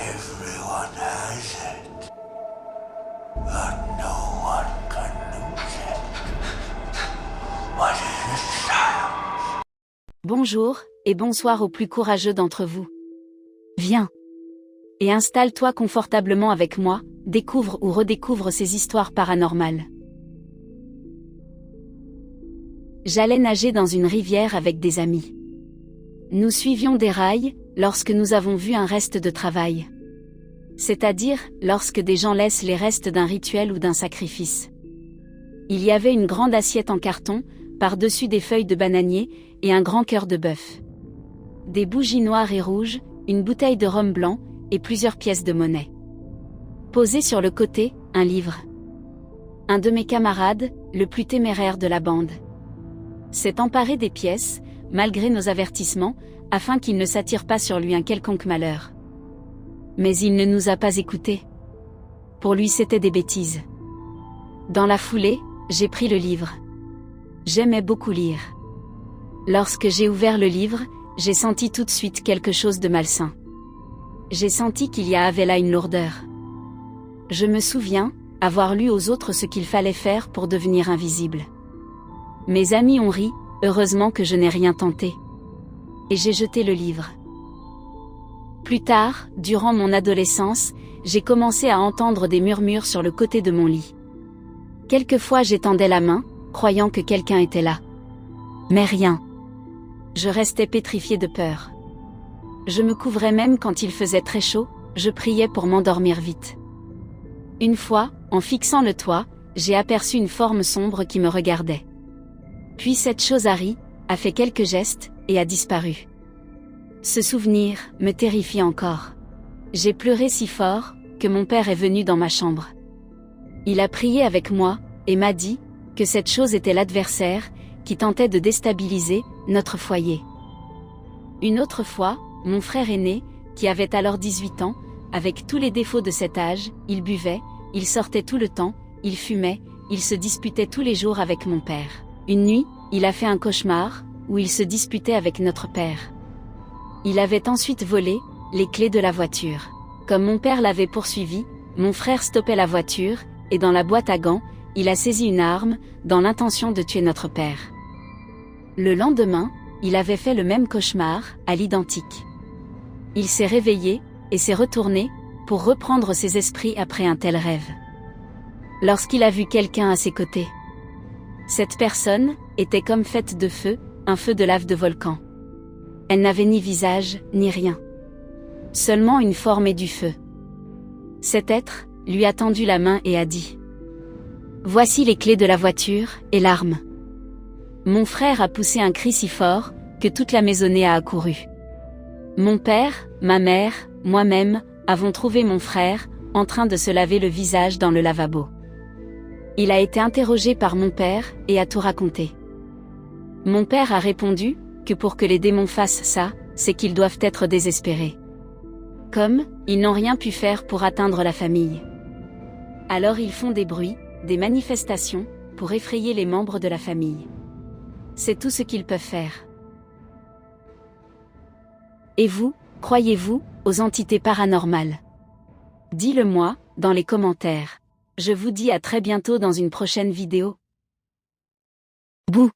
Everyone has it, but no one can lose it. What is it, child? Bonjour, et bonsoir aux plus courageux d'entre vous. Viens. Et installe-toi confortablement avec moi, découvre ou redécouvre ces histoires paranormales. J'allais nager dans une rivière avec des amis. Nous suivions des rails, lorsque nous avons vu un reste de travail. C'est-à-dire, lorsque des gens laissent les restes d'un rituel ou d'un sacrifice. Il y avait une grande assiette en carton, par-dessus des feuilles de bananier, et un grand cœur de bœuf. Des bougies noires et rouges, une bouteille de rhum blanc, et plusieurs pièces de monnaie. Posé sur le côté, un livre. Un de mes camarades, le plus téméraire de la bande, s'est emparé des pièces, malgré nos avertissements, afin qu'il ne s'attire pas sur lui un quelconque malheur. Mais il ne nous a pas écoutés. Pour lui c'était des bêtises. Dans la foulée, j'ai pris le livre. J'aimais beaucoup lire. Lorsque j'ai ouvert le livre, j'ai senti tout de suite quelque chose de malsain. J'ai senti qu'il y avait là une lourdeur. Je me souviens avoir lu aux autres ce qu'il fallait faire pour devenir invisible. Mes amis ont ri, heureusement que je n'ai rien tenté. Et j'ai jeté le livre. Plus tard, durant mon adolescence, j'ai commencé à entendre des murmures sur le côté de mon lit. Quelquefois j'étendais la main, croyant que quelqu'un était là. Mais rien. Je restais pétrifiée de peur. Je me couvrais même quand il faisait très chaud, je priais pour m'endormir vite. Une fois, en fixant le toit, j'ai aperçu une forme sombre qui me regardait. Puis cette chose a ri, a fait quelques gestes, et a disparu. Ce souvenir me terrifie encore. J'ai pleuré si fort, que mon père est venu dans ma chambre. Il a prié avec moi, et m'a dit, que cette chose était l'adversaire, qui tentait de déstabiliser notre foyer. Une autre fois, mon frère aîné, qui avait alors 18 ans, avec tous les défauts de cet âge, il buvait, il sortait tout le temps, il fumait, il se disputait tous les jours avec mon père. Une nuit, il a fait un cauchemar, où il se disputait avec notre père. Il avait ensuite volé les clés de la voiture. Comme mon père l'avait poursuivi, mon frère stoppait la voiture, et dans la boîte à gants, il a saisi une arme, dans l'intention de tuer notre père. Le lendemain, il avait fait le même cauchemar, à l'identique. Il s'est réveillé, et s'est retourné, pour reprendre ses esprits après un tel rêve. Lorsqu'il a vu quelqu'un à ses côtés. Cette personne était comme faite de feu, un feu de lave de volcan. Elle n'avait ni visage, ni rien. Seulement une forme et du feu. Cet être lui a tendu la main et a dit : « Voici les clés de la voiture, et l'arme. » Mon frère a poussé un cri si fort, que toute la maisonnée a accouru. Mon père, ma mère, moi-même, avons trouvé mon frère, en train de se laver le visage dans le lavabo. Il a été interrogé par mon père, et a tout raconté. Mon père a répondu, que pour que les démons fassent ça, c'est qu'ils doivent être désespérés. Comme, ils n'ont rien pu faire pour atteindre la famille. Alors ils font des bruits, des manifestations, pour effrayer les membres de la famille. C'est tout ce qu'ils peuvent faire. Et vous, croyez-vous aux entités paranormales? Dis-le-moi, dans les commentaires. Je vous dis à très bientôt dans une prochaine vidéo. Bouh!